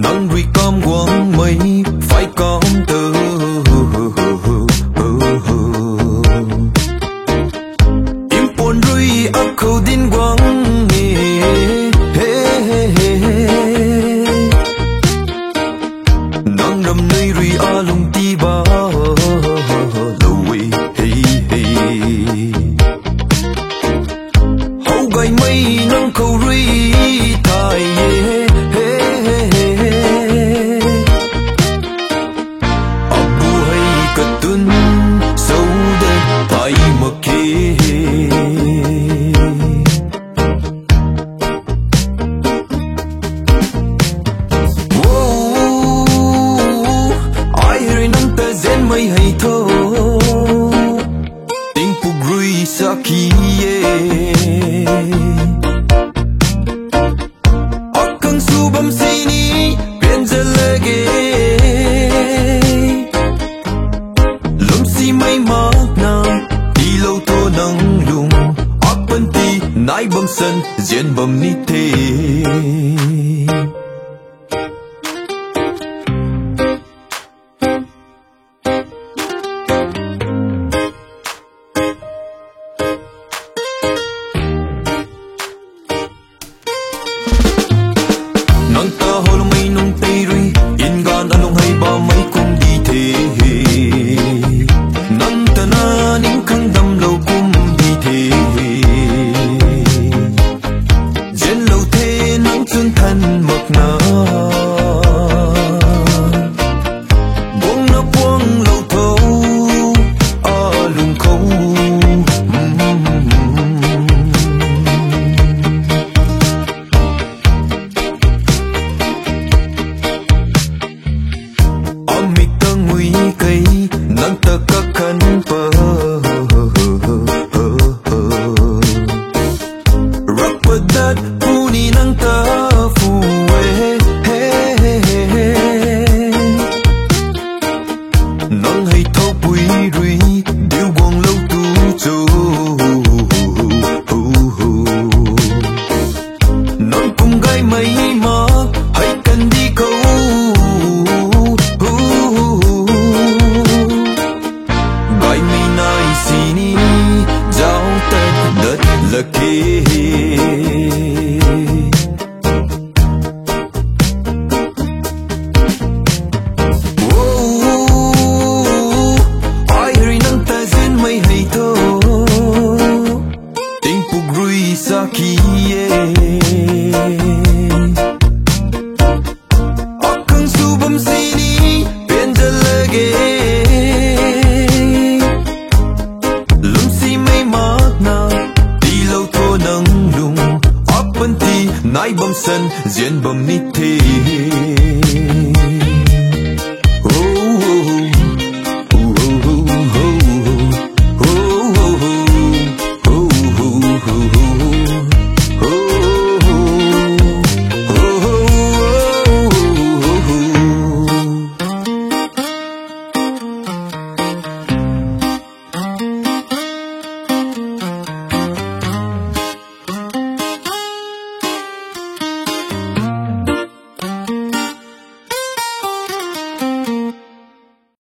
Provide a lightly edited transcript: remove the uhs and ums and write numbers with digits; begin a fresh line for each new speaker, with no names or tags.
nắng rui com quăng mây phải com từ im pon rui ấp khâu din quăng nắng đầm nơi rui a lung ti ba lùi hậu gai mây nắng khâu rui tai mây hay thô tình phục rui sa kia akan subam sini penja lage lum si mai makna di lâu to nang lung apan ti nai bam san jen bam ni the nang ta hol mai nung tei rui in gan along hai ba mai kum di the nang ta na ning khang dam lo kum di the jen lo the nang chun than mak na bong na buang lo tho a lung khâu nang ta ka kan pa rapadat puni nang ta fu nang hay thâu bui rui điêu buông lâu tu chu nang cùng gai mây mà hay cần đi câu sini jauh terdekat lagi air nang tazin mai hay to ting puk rui sakie akan subam sini penja lagi nai bam san jen bam ni the